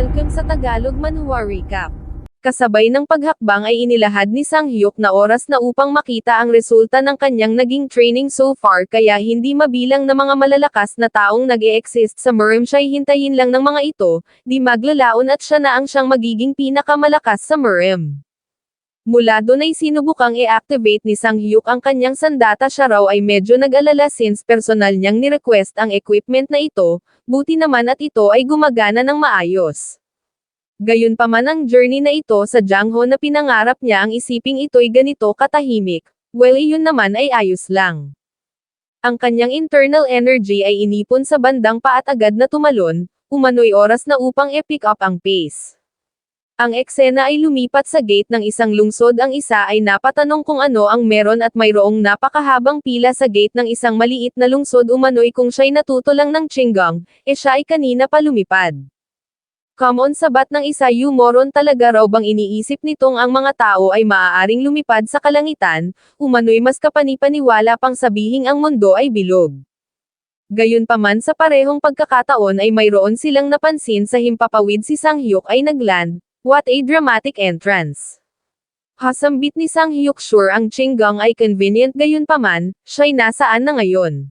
Welcome sa Tagalog Manhwa Recap. Kasabay ng paghakbang ay inilahad ni Sang Hyuk na oras na upang makita ang resulta ng kanyang naging training so far kaya hindi mabilang na mga malalakas na taong nag-e-exist sa Murem siya'y hintayin lang ng mga ito, di maglalaon at siya na ang siyang magiging pinakamalakas sa Murem. Mula doon ay sinubukang i-activate ni Sang Hyuk ang kanyang sandata, siya raw ay medyo nag-alala since personal niyang ni-request ang equipment na ito, buti naman at ito ay gumagana ng maayos. Gayunpaman ang journey na ito sa Jangho na pinangarap niya ang isiping ito'y ganito katahimik, well iyon naman ay ayos lang. Ang kanyang internal energy ay inipon sa bandang pa at agad na tumalon, umano'y oras na upang i-pick up ang pace. Ang eksena ay lumipat sa gate ng isang lungsod, ang isa ay napatanong kung ano ang meron at mayroong napakahabang pila sa gate ng isang maliit na lungsod, umano'y kung siya'y natuto lang ng Chinggong, siya ay kanina pa lumipad. Come on, sabat ng isa, moron talaga raw bang iniisip nitong ang mga tao ay maaaring lumipad sa kalangitan, umano'y mas kapanipaniwala pang sabihing ang mundo ay bilog. Gayunpaman sa parehong pagkakataon ay mayroon silang napansin sa himpapawid si Sang Hyuk ay nagland. What a dramatic entrance! Hasambit ni Sang Hyuk, sure ang Chinggong ay convenient, gayunpaman, siya'y nasaan na ngayon?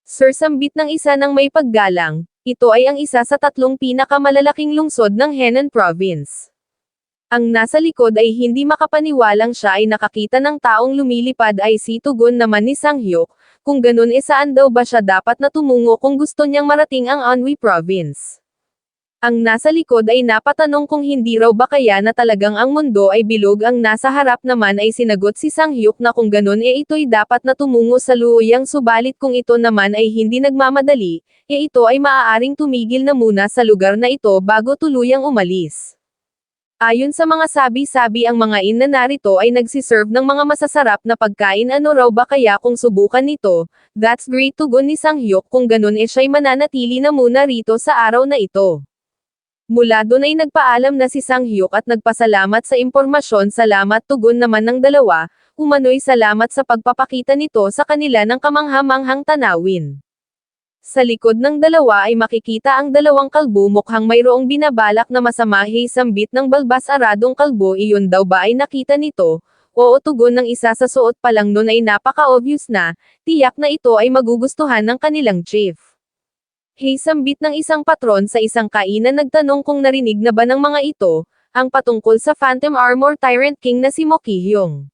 Sir, sambit ng isa ng may paggalang, ito ay ang isa sa tatlong pinakamalalaking lungsod ng Henan Province. Ang nasa likod ay hindi makapaniwalang siya ay nakakita ng taong lumilipad, ay si tugon naman ni Sang Hyuk, kung ganun saan daw ba siya dapat na tumungo kung gusto niyang marating ang Anhui Province. Ang nasa likod ay napatanong kung hindi raw ba kaya na talagang ang mundo ay bilog, ang nasa harap naman ay sinagot si Sang Hyuk na kung ganun ito'y dapat na tumungo sa luoyang, subalit kung ito naman ay hindi nagmamadali, ito ay maaaring tumigil na muna sa lugar na ito bago tuluyang umalis. Ayon sa mga sabi-sabi, ang mga inn na narito ay nagsiserve ng mga masasarap na pagkain, ano raw ba kaya kung subukan nito? That's great, tugon ni Sang Hyuk, kung ganun siya'y mananatili na muna rito sa araw na ito. Mula doon ay nagpaalam na si Sang Hyuk at nagpasalamat sa impormasyon. Salamat, tugon naman ng dalawa, umano'y salamat sa pagpapakita nito sa kanila ng kamangha-manghang tanawin. Sa likod ng dalawa ay makikita ang dalawang kalbo, mukhang mayroong binabalak na masama, sambit ng balbas aradong kalbo, iyon daw ba ay nakita nito? Oo, tugon ng isa, sa suot pa lang nun ay napaka-obvious na, tiyak na ito ay magugustuhan ng kanilang chief. Sambit ng isang patron sa isang kainan, nagtanong kung narinig na ba ng mga ito, ang patungkol sa Phantom Armor Tyrant King na si Mo Ki-hyung.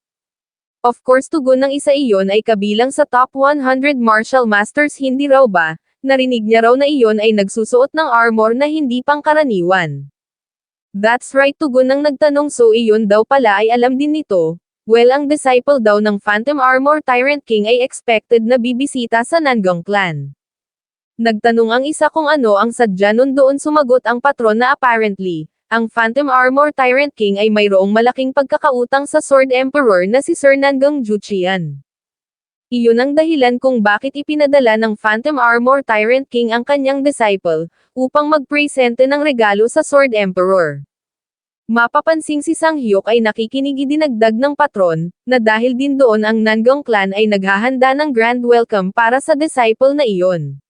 Of course, tugon ng isa, iyon ay kabilang sa top 100 martial masters, hindi raw ba? Narinig niya raw na iyon ay nagsusuot ng armor na hindi pangkaraniwan. That's right, tugon ng nagtanong, so iyon daw pala ay alam din nito. Well, ang disciple daw ng Phantom Armor Tyrant King ay expected na bibisita sa Nangong clan. Nagtanong ang isa kung ano ang sadya nun, doon sumagot ang patron na apparently, ang Phantom Armor Tyrant King ay mayroong malaking pagkakautang sa Sword Emperor na si Sir Nangong Juchian. Iyon ang dahilan kung bakit ipinadala ng Phantom Armor Tyrant King ang kanyang disciple, upang magpresente ng regalo sa Sword Emperor. Mapapansing si Sang Hyuk ay nakikinig, dinagdag ng patron, na dahil din doon ang Nangong clan ay naghahanda ng grand welcome para sa disciple na iyon.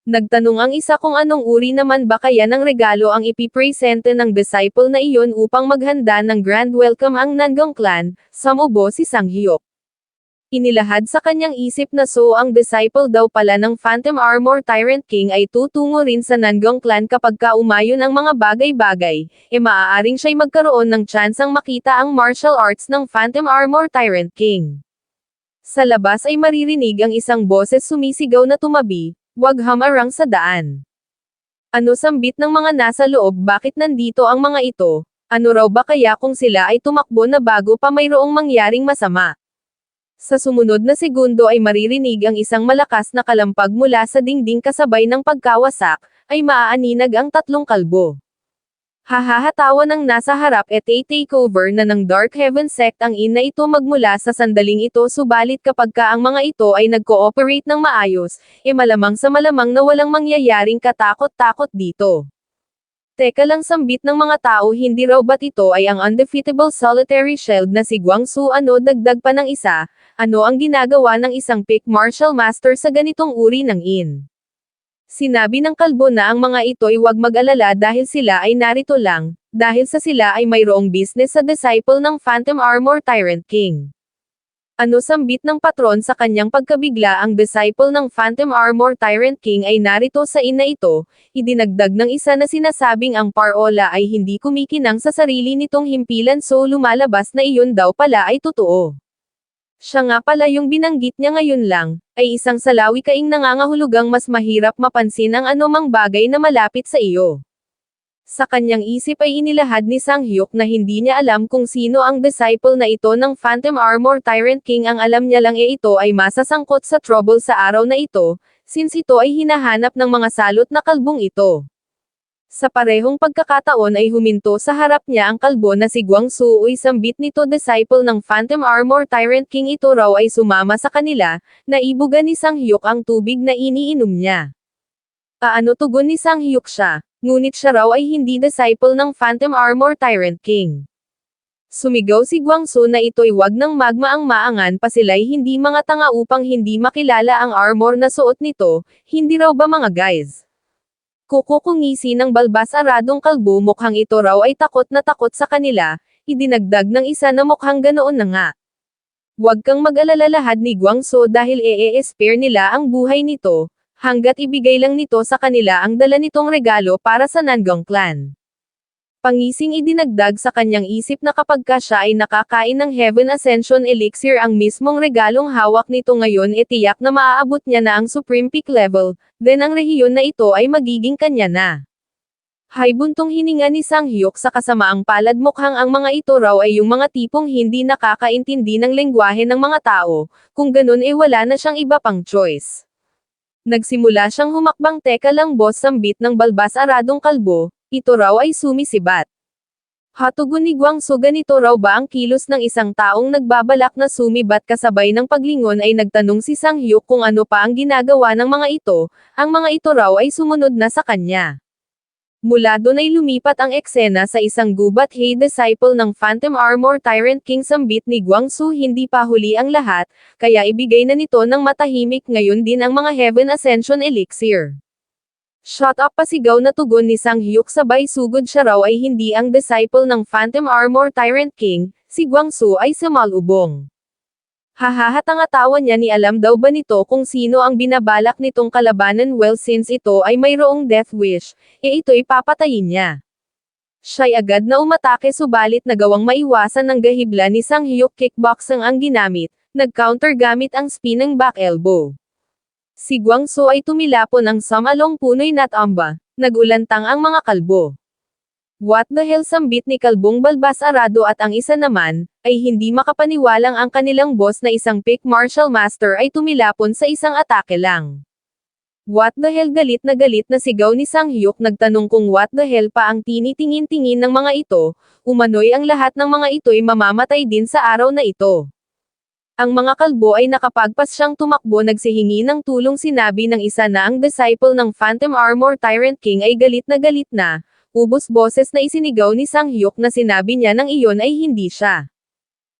Nagtanong ang isa kung anong uri naman ba kaya ng regalo ang ipipresente ng disciple na iyon upang maghanda ng grand welcome ang Nangong clan, samubo si Sang Hyuk. Inilahad sa kanyang isip na so ang disciple daw pala ng Phantom Armor Tyrant King ay tutungo rin sa Nangong clan kapag umayon ang mga bagay-bagay, maaaring siya'y magkaroon ng tsansang makita ang martial arts ng Phantom Armor Tyrant King. Sa labas ay maririnig ang isang boses sumisigaw na tumabi, "Wag hamarang sa daan." Ano, sambit ng mga nasa loob, bakit nandito ang mga ito? Ano raw ba kaya kung sila ay tumakbo na bago pa mayroong mangyaring masama? Sa sumunod na segundo ay maririnig ang isang malakas na kalampag mula sa dingding kasabay ng pagkawasak, ay maaaninag ang tatlong kalbo. Hahahatawa ng nasa harap takeover na ng Dark Heaven sect ang ina ito magmula sa sandaling ito, subalit kapag ang mga ito ay nag-cooperate ng maayos, malamang sa malamang na walang mangyayaring katakot-takot dito. Teka lang, sambit ng mga tao, hindi raw ba't ito ay ang undefeatable solitary shield na si Guangsu? Ano, dagdag pa ng isa, ano ang ginagawa ng isang peak martial master sa ganitong uri ng inn? Sinabi ng kalbo na ang mga ito'y huwag mag-alala dahil sila ay narito lang, dahil sa sila ay mayroong business sa disciple ng Phantom Armor Tyrant King. Ano sambit ng patron sa kanyang pagkabigla ang disciple ng Phantom Armor Tyrant King ay narito sa ina ito, idinagdag ng isa na sinasabing ang parola ay hindi kumikinang sa sarili nitong himpilan so lumalabas na iyon daw pala ay totoo. Siya nga pala yung binanggit niya ngayon lang, ay isang salawikaing nangangahulugang mas mahirap mapansin ang anumang bagay na malapit sa iyo. Sa kanyang isip ay inilahad ni Sang-hyuk na hindi niya alam kung sino ang disciple na ito ng Phantom Armor Tyrant King, ang alam niya lang ito ay masasangkot sa trouble sa araw na ito, since ito ay hinahanap ng mga salot na kalbong ito. Sa parehong pagkakataon ay huminto sa harap niya ang kalbo na si Gwang-soo, sambit nito disciple ng Phantom Armor Tyrant King ito raw ay sumama sa kanila, naibugan ni Sang-hyuk ang tubig na iniinom niya. Paano tugon ni Sang-hyuk siya? Ngunit siya raw ay hindi disciple ng Phantom Armor Tyrant King. Sumigaw si Gwang-soo na ito'y wag nang magmaang-maangan pa sila'y hindi mga tanga upang hindi makilala ang armor na suot nito, hindi raw ba mga guys? Kukukungisi ng balbas aradong kalbo, mukhang ito raw ay takot na takot sa kanila, idinagdag ng isa na mukhang ganoon na nga. Huwag kang mag-alala, lahad ni Gwang-soo dahil e-spare nila ang buhay nito, hanggat ibigay lang nito sa kanila ang dala nitong regalo para sa Nangong clan. Pangising idinagdag sa kanyang isip na kapag siya ay nakakain ng Heaven Ascension Elixir, ang mismong regalong hawak nito ngayon tiyak na maaabot niya na ang Supreme Peak level, then ang rehiyon na ito ay magiging kanya na. Hay, buntong hininga ni Sang-hyuk sa kasamaang palad, mukhang ang mga ito raw ay yung mga tipong hindi nakakaintindi ng lengguwahe ng mga tao, kung ganun wala na siyang iba pang choice. Nagsimula siyang humakbang. Teka lang boss, sambit ng balbas aradong kalbo, ito raw ay sumisibat. Hatugon ni Gwang-soo, ganito raw ba ang kilos ng isang taong nagbabalak na sumibat? Kasabay ng paglingon ay nagtanong si Sang-hyuk kung ano pa ang ginagawa ng mga ito, ang mga ito raw ay sumunod na sa kanya. Mula doon ay lumipat ang eksena sa isang gubat. Hey, disciple ng Phantom Armor Tyrant King, sambit ni Gwang-soo, hindi pa huli ang lahat, kaya ibigay na nito ng matahimik ngayon din ang mga Heaven Ascension Elixir. Shut up, pasigaw na tugon ni Sang-hyuk, sabay sugod siya raw ay hindi ang disciple ng Phantom Armor Tyrant King, si Gwang-soo ay sumalubong. Hahahat ang atawa niya, ni alam daw ba nito kung sino ang binabalak nitong kalabanan? Well, since ito ay mayroong death wish, ito'y papatayin niya. Siya'y agad na umatake subalit nagawang maiwasan ng gahibla ni Sang-hyuk. Kickboxing ang ginamit, nag-counter gamit ang spinning back elbow. Si Gwang-soo ay tumilapon ang samalong punoy natamba, nagulantang ang mga kalbo. What the hell, sambit ni kalbong balbas arado, at ang isa naman, ay hindi makapaniwalang ang kanilang boss na isang peak martial master ay tumilapon sa isang atake lang. What the hell, galit na sigaw ni Sang-hyuk, nagtanong kung what the hell pa ang tinitingin-tingin ng mga ito, umano'y ang lahat ng mga ito'y mamamatay din sa araw na ito. Ang mga kalbo ay nakapagpas siyang tumakbo, nagsihingi ng tulong. Sinabi ng isa na ang disciple ng Phantom Armor Tyrant King ay galit na, ubos boses na isinigaw ni Sang-hyuk na sinabi niya nang iyon ay hindi siya.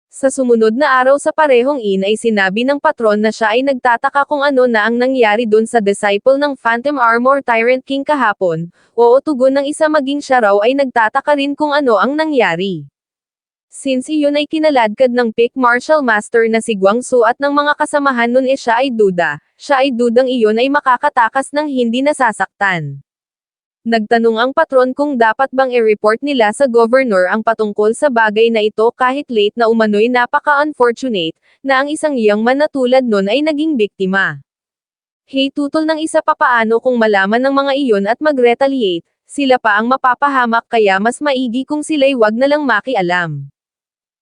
Sa sumunod na araw sa parehong ay sinabi ng patron na siya ay nagtataka kung ano na ang nangyari dun sa disciple ng Phantom Armor Tyrant King kahapon, oo, tugon ng isa, maging siya raw ay nagtataka rin kung ano ang nangyari. Since iyon ay kinaladkad ng peak martial master na si Gwang-soo at ng mga kasamahan nun, siya ay dudang iyon ay makakatakas ng hindi nasasaktan. Nagtanong ang patron kung dapat bang i-report nila sa governor ang patungkol sa bagay na ito, kahit late na umano'y napaka-unfortunate, na ang isang young man na tulad nun ay naging biktima. Hey, tutol ng isa, papaano kung malaman ng mga iyon at mag-retaliate, sila pa ang mapapahamak, kaya mas maigi kung sila'y wag na lang makialam.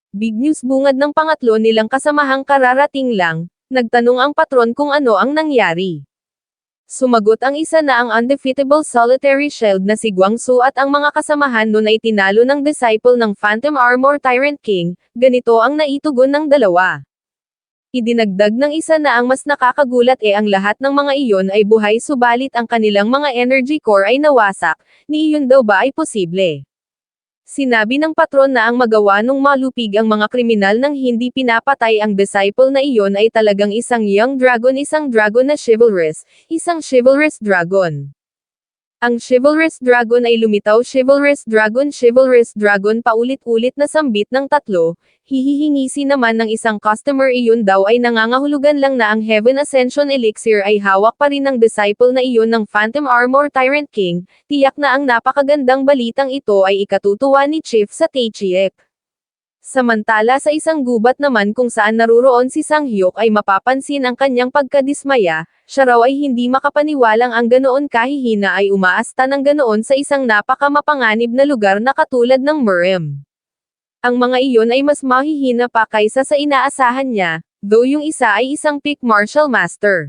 Big news, bungad ng pangatlo nilang kasamahang kararating lang, nagtanong ang patron kung ano ang nangyari. Sumagot ang isa na ang undefeatable solitary shield na si Gwang-soo at ang mga kasamahan nun ay tinalo ng disciple ng Phantom Armor Tyrant King, ganito ang naitugon ng dalawa. Idinagdag ng isa na ang mas nakakagulat ang lahat ng mga iyon ay buhay subalit ang kanilang mga energy core ay nawasak, ni iyon daw ba ay posible? Sinabi ng patron na ang magawa nung malupig ang mga kriminal nang hindi pinapatay ang disciple na iyon ay talagang isang young dragon, isang dragon na chivalrous, isang chivalrous dragon. Ang chivalrous dragon ay lumitaw, chivalrous dragon paulit-ulit na sambit ng tatlo, hihihingisi naman ng isang customer, iyon daw ay nangangahulugan lang na ang Heaven Ascension Elixir ay hawak pa rin ng disciple na iyon ng Phantom Armor Tyrant King, tiyak na ang napakagandang balitang ito ay ikatutuwa ni Chief sa Taechiek. Samantala sa isang gubat naman kung saan naruroon si Sang-hyuk ay mapapansin ang kanyang pagkadismaya, siya raw ay hindi makapaniwalang ang ganoon kahihina ay umaasta ng ganoon sa isang napakamapanganib na lugar na katulad ng Murem. Ang mga iyon ay mas mahihina pa kaysa sa inaasahan niya, though yung isa ay isang peak martial master.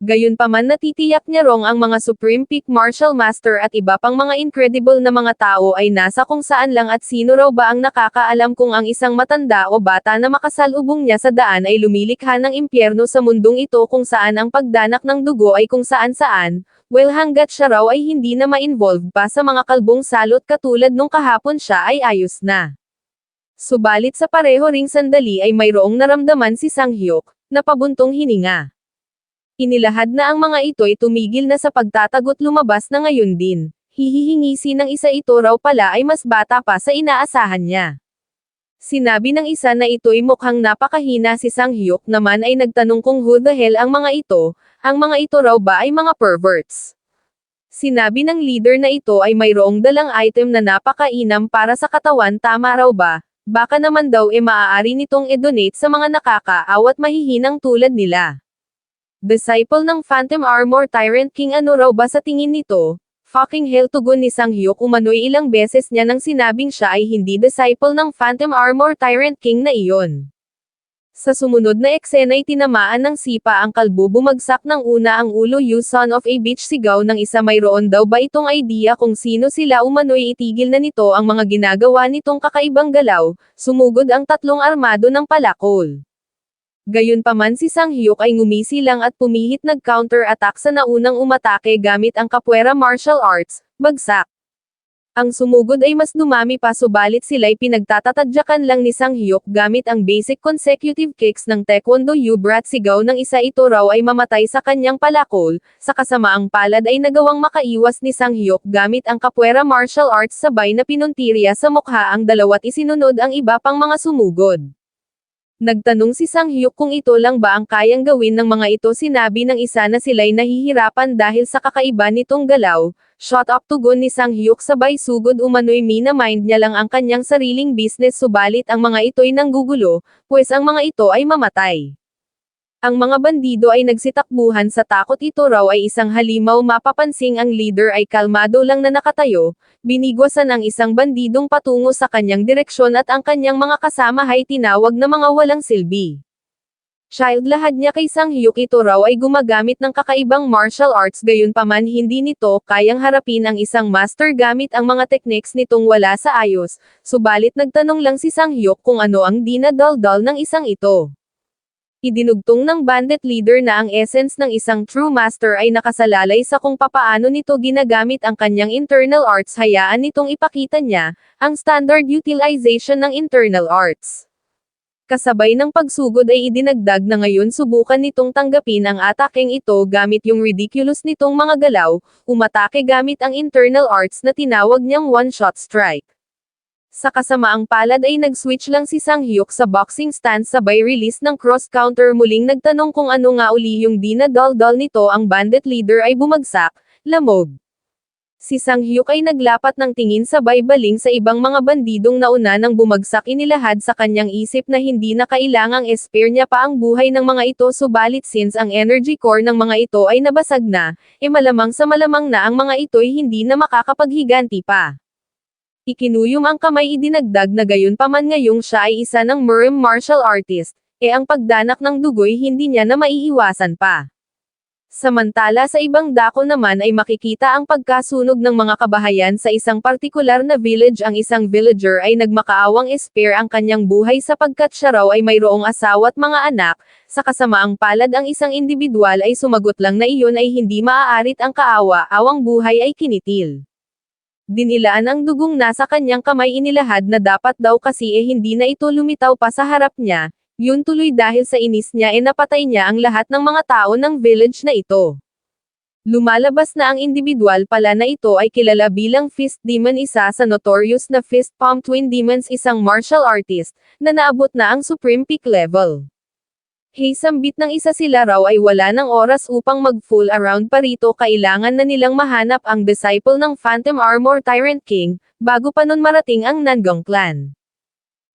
Gayunpaman natitiyak niya rong ang mga Supreme Peak Martial Master at iba pang mga incredible na mga tao ay nasa kung saan lang at sino raw ba ang nakakaalam kung ang isang matanda o bata na makasalubong niya sa daan ay lumilikha ng impyerno sa mundong ito kung saan ang pagdanak ng dugo ay kung saan-saan, well hanggat siya raw ay hindi na ma-involve pa sa mga kalbong salot katulad nung kahapon siya ay ayos na. Subalit sa pareho ring sandali ay mayroong naramdaman si Sang-hyuk, na pabuntong hininga. Inilahad na ang mga ito'y tumigil na sa pagtatagot, lumabas na ngayon din. Hihihingisi ng isa, ito raw pala ay mas bata pa sa inaasahan niya. Sinabi ng isa na ito'y mukhang napakahina, si Sang-hyuk naman ay nagtanong kung who the hell ang mga ito raw ba ay mga perverts. Sinabi ng leader na ito ay mayroong dalang item na napakainam para sa katawan, tama raw ba? Baka naman daw maaari nitong i-donate sa mga nakakaawat mahihinang tulad nila. Disciple ng Phantom Armor Tyrant King, ano raw ba sa tingin nito? Fucking hell, tugon ni Sang-hyuk. Umano'y ilang beses niya nang sinabing siya ay hindi disciple ng Phantom Armor Tyrant King na iyon. Sa sumunod na eksena'y tinamaan ng sipa ang kalbo, bumagsak ng una ang ulo. You son of a bitch, sigaw ng isa. Mayroon daw ba itong idea kung sino sila? Umano'y itigil na nito ang mga ginagawa nitong kakaibang galaw, sumugod ang tatlong armado ng palakol. Gayunpaman si Sang-hyuk ay ngumisi lang at pumihit, nag-counter-attack sa naunang umatake gamit ang capoeira martial arts, bagsak. Ang sumugod ay mas dumami pa, subalit sila'y pinagtatatadyakan lang ni Sang-hyuk gamit ang basic consecutive kicks ng Taekwondo U-brat. Sigaw ng isa, ito raw ay mamatay sa kanyang palakol. Sa kasamaang palad ay nagawang makaiwas ni Sang-hyuk gamit ang capoeira martial arts, sabay na pinuntirya sa mukha ang dalawa't isinunod ang iba pang mga sumugod. Nagtanong si Sang-hyuk kung ito lang ba ang kayang gawin ng mga ito. Sinabi ng isa na sila'y nahihirapan dahil sa kakaiba nitong galaw. Shut up, tugon ni Sang-hyuk sabay sugod. Umano'y minamind niya lang ang kanyang sariling business, subalit ang mga ito'y nanggugulo, pues ang mga ito ay mamatay. Ang mga bandido ay nagsitakbuhan sa takot. Ito raw ay isang halimaw. Mapapansing ang leader ay kalmado lang na nakatayo, binigwasan ang isang bandidong patungo sa kanyang direksyon at ang kanyang mga kasama ay tinawag na mga walang silbi. Child, lahad niya kay Sang-hyuk. Ito raw ay gumagamit ng kakaibang martial arts, gayunpaman hindi nito kayang harapin ang isang master gamit ang mga techniques nitong wala sa ayos, subalit nagtanong lang si Sang-hyuk kung ano ang dinadaldal ng isang ito. Idinugtong ng bandit leader na ang essence ng isang true master ay nakasalalay sa kung papaano nito ginagamit ang kanyang internal arts. Hayaan nitong ipakita niya ang standard utilization ng internal arts. Kasabay ng pagsugod ay idinagdag na ngayon subukan nitong tanggapin ang atakeng ito gamit yung ridiculous nitong mga galaw, umatake gamit ang internal arts na tinawag niyang one-shot strike. Sa kasamaang palad ay nag-switch lang si Sang-hyuk sa boxing stance sabay release ng cross-counter. Muling nagtanong kung ano nga uli yung dinadaldal nito. Ang bandit leader ay bumagsak, lamog. Si Sang-hyuk ay naglapat ng tingin sabay baling sa ibang mga bandidong nauna nang bumagsak. Inilahad sa kanyang isip na hindi na kailangang spare niya pa ang buhay ng mga ito, subalit since ang energy core ng mga ito ay nabasag na, malamang sa malamang na ang mga ito'y hindi na makakapaghiganti pa. Ikinuyom ang kamay, idinagdag na gayunpaman ngayong siya ay isa ng Murem martial artist, ang pagdanak ng dugo'y hindi niya na maiiwasan pa. Samantala sa ibang dako naman ay makikita ang pagkasunog ng mga kabahayan sa isang partikular na village. Ang isang villager ay nagmakaawang spare ang kanyang buhay sapagkat siya raw ay mayroong asawa at mga anak. Sa kasamaang palad ang isang individual ay sumagot lang na iyon ay hindi maaarit. Ang kaawa-awang buhay ay kinitil. Dinilaan ang dugong nasa kanyang kamay inilahad na dapat daw kasi hindi na ito lumitaw pa sa harap niya, yun tuloy dahil sa inis niya napatay niya ang lahat ng mga tao ng village na ito. Lumalabas na ang individual pala na ito ay kilala bilang Fist Demon, isa sa notorious na Fist Palm Twin Demons, isang martial artist, na naabot na ang Supreme Peak level. Hey, sambit ng isa sila raw ay wala ng oras upang mag-full around pa rito, kailangan na nilang mahanap ang disciple ng Phantom Armor Tyrant King, bago pa nun marating ang Nangong Clan.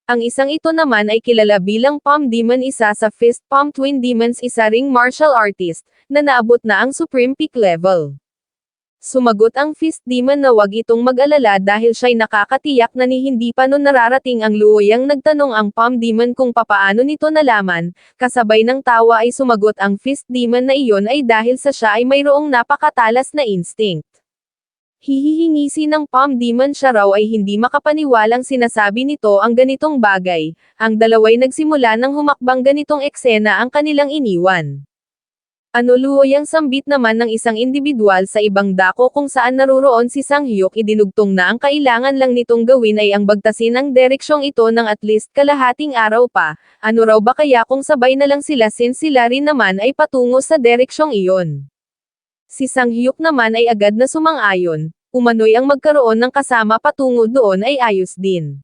Ang isang ito naman ay kilala bilang Palm Demon, isa sa Fist Palm Twin Demons, isa ring martial artist, na naabot na ang Supreme Peak level. Sumagot ang Fist Demon na wag itong mag-alala dahil siya'y nakakatiyak na ni hindi pa nun nararating ang luoyang. Nagtanong ang Palm Demon kung papaano nito nalaman, kasabay ng tawa ay sumagot ang Fist Demon na iyon ay dahil sa siya ay mayroong napakatalas na instinct. Hihingisi ng Palm Demon, siya raw ay hindi makapaniwalang sinasabi nito ang ganitong bagay, ang dalaway nagsimula ng humakbang ganitong eksena ang kanilang iniwan. Luoyang sambit naman ng isang individual sa ibang dako kung saan naruroon si Sang-hyuk, idinugtong na ang kailangan lang nitong gawin ay ang bagtasin ang direksyong ito ng at least kalahating araw pa, ano raw ba kaya kung sabay na lang sila since sila rin naman ay patungo sa direksyong iyon. Si Sang-hyuk naman ay agad na sumang-ayon, umano'y ang magkaroon ng kasama patungo doon ay ayos din.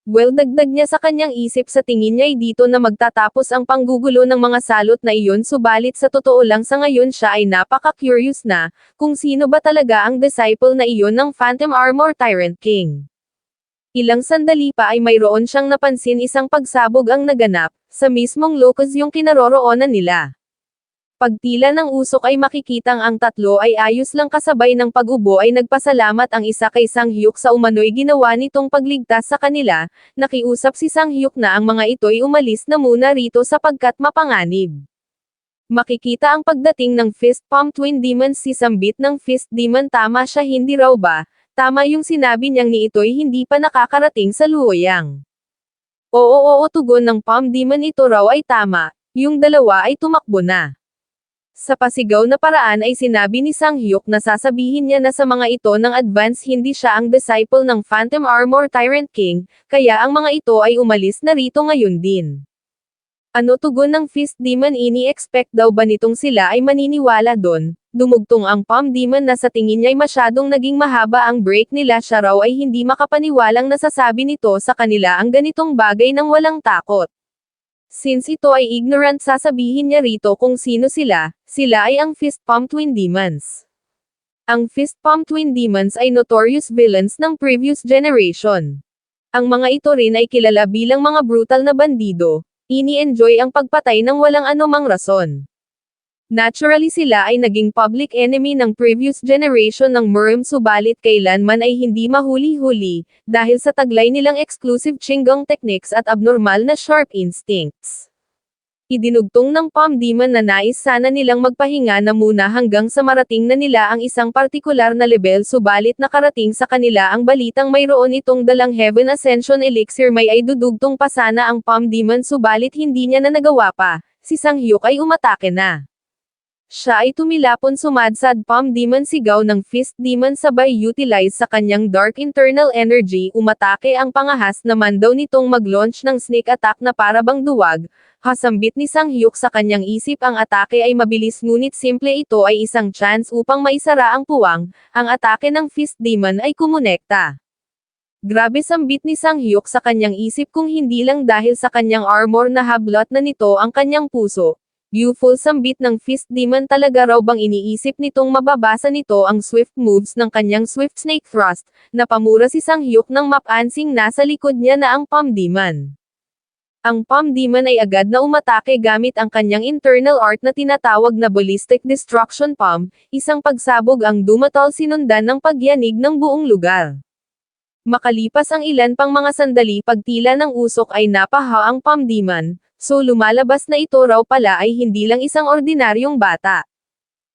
Well, dagdag niya sa kanyang isip, sa tingin niya ay dito na magtatapos ang panggugulo ng mga salot na iyon, subalit sa totoo lang sa ngayon siya ay napaka-curious na, kung sino ba talaga ang disciple na iyon ng Phantom Armor Tyrant King. Ilang sandali pa ay mayroon siyang napansin, isang pagsabog ang naganap, sa mismong locus yung kinaroroonan nila. Pagtila ng usok ay makikitang ang tatlo ay ayos lang, kasabay ng pag-ubo ay nagpasalamat ang isa kay Sang-hyuk sa umano'y ginawa nitong pagligtas sa kanila, nakiusap si Sang-hyuk na ang mga ito'y umalis na muna rito sapagkat mapanganib. Makikita ang pagdating ng Fist Palm Twin Demons, si sambit ng Fist Demon, tama siya hindi raw ba, tama yung sinabi niyang ni ito'y hindi pa nakakarating sa luoyang. Oo, tugon ng Palm Demon, ito raw ay tama, yung dalawa ay tumakbo na. Sa pasigaw na paraan ay sinabi ni Sang-hyuk na sasabihin niya na sa mga ito ng advance hindi siya ang disciple ng Phantom Armor Tyrant King, kaya ang mga ito ay umalis na rito ngayon din. Tugon ng Fist Demon, ini-expect daw ba nitong sila ay maniniwala doon? Dumugtong ang Palm Demon na sa tingin niya'y masyadong naging mahaba ang break nila, siya raw ay hindi makapaniwalang nasasabi nito sa kanila ang ganitong bagay nang walang takot. Since ito ay ignorant, sasabihin niya rito kung sino sila ay ang Fist Palm Twin Demons. Ang Fist Palm Twin Demons ay notorious villains ng previous generation. Ang mga ito rin ay kilala bilang mga brutal na bandido, ini-enjoy ang pagpatay ng walang anumang rason. Naturally sila ay naging public enemy ng previous generation ng Murim, subalit kailanman ay hindi mahuli-huli, dahil sa taglay nilang exclusive Qinggong techniques at abnormal na sharp instincts. Idinugtong ng Palm Demon na nais sana nilang magpahinga na muna hanggang sa marating na nila ang isang partikular na level, subalit nakarating sa kanila ang balitang mayroon itong dalang Heaven Ascension Elixir. May ay dudugtong pa sana ang Palm Demon, subalit hindi niya na nagawa pa, si Sang-hyuk ay umatake na. Siya ay tumilapon, sumadsad Palm Demon, sigaw ng Fist Demon, sabay utilize sa kanyang dark internal energy, umatake. Ang pangahas naman daw nitong mag-launch ng sneak attack na parabang duwag, hasambit ni Sang-hyuk sa kanyang isip. Ang atake ay mabilis ngunit simple, ito ay isang chance upang maisara ang puwang, ang atake ng Fist Demon ay kumonekta. Grabe, sambit ni Sang-hyuk sa kanyang isip, kung hindi lang dahil sa kanyang armor na hablot na nito ang kanyang puso. Youthful sambit ng Fist Demon, talaga raw bang iniisip nitong mababasa nito ang swift moves ng kanyang Swift Snake Thrust, na pamura si Sang-hyuk nang mapansing nasa likod niya na ang Palm Demon. Ang Palm Demon ay agad na umatake gamit ang kanyang internal art na tinatawag na Ballistic Destruction Palm, isang pagsabog ang dumatal, sinundan ng pagyanig ng buong lugar. Makalipas ang ilan pang mga sandali, pagtila ng usok ay napaha ang Palm Demon. So lumalabas na ito raw pala ay hindi lang isang ordinaryong bata.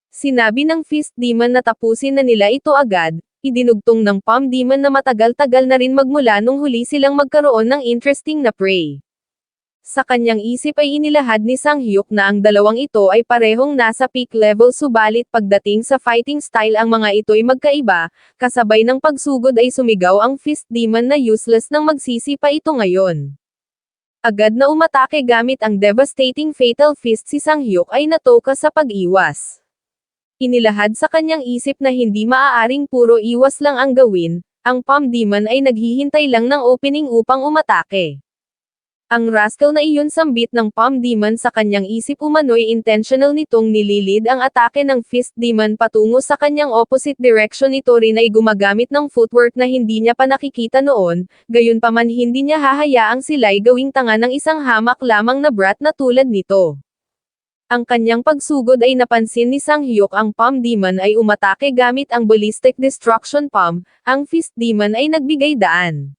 Sinabi ng Fist Demon na tapusin na nila ito agad, idinugtong ng Palm Demon na matagal-tagal na rin magmula nung huli silang magkaroon ng interesting na prey. Sa kanyang isip ay inilahad ni Sang-hyuk na ang dalawang ito ay parehong nasa peak level subalit pagdating sa fighting style ang mga ito'y magkaiba, kasabay ng pagsugod ay sumigaw ang Fist Demon na useless nang magsisi pa ito ngayon. Agad na umatake gamit ang devastating Fatal Fist si Sang-hyuk ay natoka sa pag-iwas. Inilahad sa kanyang isip na hindi maaaring puro iwas lang ang gawin, ang Palm Demon ay naghihintay lang ng opening upang umatake. Ang rascal na iyon sambit ng Palm Demon sa kanyang isip umano'y intentional nitong nililid ang atake ng Fist Demon patungo sa kanyang opposite direction. Ito rin ay gumagamit ng footwork na hindi niya pa nakikita noon, gayunpaman hindi niya hahayaang sila'y gawing tanga ng isang hamak lamang na brat na tulad nito. Ang kanyang pagsugod ay napansin ni Sang-hyuk. Ang Palm Demon ay umatake gamit ang Ballistic Destruction Palm, ang Fist Demon ay nagbigay daan.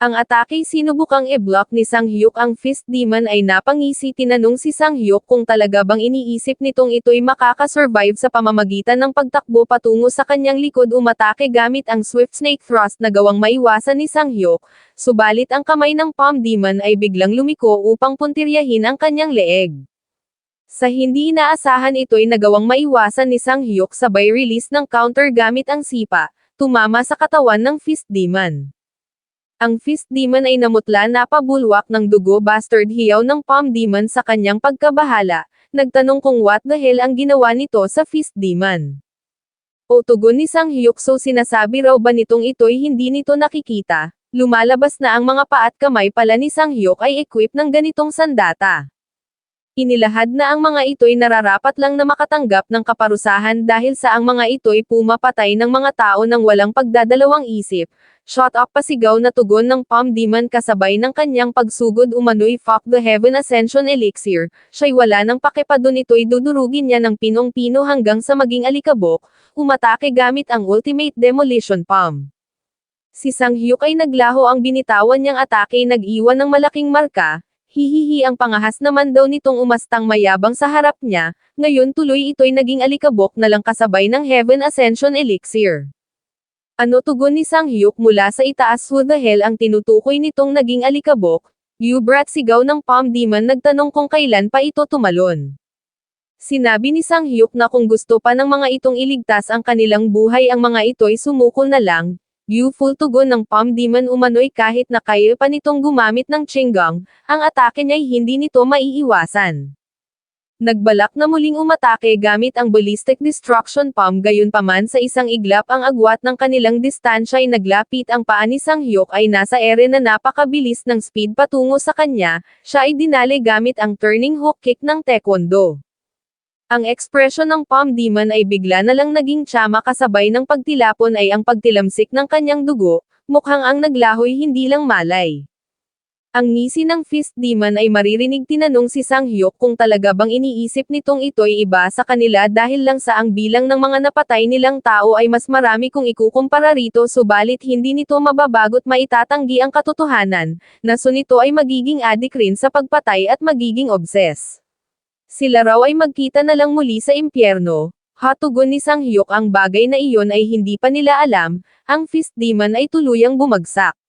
Ang atake sinubukang i-block ni Sang-hyuk ang Fist Demon ay napangisi. Tinanong si Sang-hyuk kung talaga bang iniisip nitong ito'y makakasurvive sa pamamagitan ng pagtakbo patungo sa kanyang likod. Umatake gamit ang Swift Snake Thrust na gawang maiwasan ni Sang-hyuk, subalit ang kamay ng Palm Demon ay biglang lumiko upang puntiryahin ang kanyang leeg. Sa hindi inaasahan ito'y nagawang maiwasan ni Sang-hyuk sabay release ng counter gamit ang sipa, tumama sa katawan ng Fist Demon. Ang Fist Demon ay namutla na pabulwak ng dugo. Bastard hiyaw ng Palm Demon sa kanyang pagkabahala, nagtanong kung what the hell ang ginawa nito sa Fist Demon. O tugon ni Sang-hyuk, so sinasabi raw ba nitong ito'y hindi nito nakikita, lumalabas na ang mga paa at kamay pala ni Sang-hyuk ay equipped ng ganitong sandata. Inilahad na ang mga ito'y nararapat lang na makatanggap ng kaparusahan dahil sa ang mga ito'y pumapatay ng mga tao ng walang pagdadalawang isip. Shut up, pasigaw na tugon ng Palm Demon kasabay ng kanyang pagsugod umano'y fuck the Heaven Ascension Elixir. Siya'y wala ng pakipadun, ito'y dudurugin niya ng pinong-pino hanggang sa maging alikabok, umatake gamit ang Ultimate Demolition Palm. Si Sang-hyuk ay naglaho, ang binitawan niyang atake nag-iwan ng malaking marka. Hihihi, ang pangahas naman daw nitong umastang mayabang sa harap niya, ngayon tuloy ito'y naging alikabok na lang kasabay ng Heaven Ascension Elixir. Ano, tugon ni Sang-hyuk mula sa itaas. Who the hell ang tinutukoy nitong naging alikabok? You brat, sigaw ng Palm Demon, nagtanong kung kailan pa ito tumalon. Sinabi ni Sang-hyuk na kung gusto pa ng mga itong iligtas ang kanilang buhay ang mga ito'y sumuko na lang. You fool, tugon ng Palm Demon umano'y kahit na kaya pa nitong gumamit ng Chinggang, ang atake niya'y hindi nito maiiwasan. Nagbalak na muling umatake gamit ang Ballistic Destruction Palm, gayunpaman sa isang iglap ang agwat ng kanilang distansya ay naglapit. Ang paa ni Sang-hyuk ay nasa ere na napakabilis ng speed patungo sa kanya, siya ay dinali gamit ang turning hook kick ng Taekwondo. Ang ekspresyon ng Palm Demon ay bigla na lang naging tsama kasabay ng pagtilapon ay ang pagtilamsik ng kanyang dugo, mukhang ang naglahoy hindi lang malay. Ang ngisi ng Fist Demon ay maririnig. Tinanong si Sang-hyuk kung talaga bang iniisip nitong ito'y iba sa kanila dahil lang sa ang bilang ng mga napatay nilang tao ay mas marami kung ikukumpara rito, subalit hindi nito mababago't maitatanggi ang katotohanan, na nito ay magiging addict rin sa pagpatay at magiging obsessed. Sila raw ay magkita na lang muli sa impyerno. Tugon ni Sang-hyuk, ang bagay na iyon ay hindi pa nila alam, ang Fist Demon ay tuluyang bumagsak.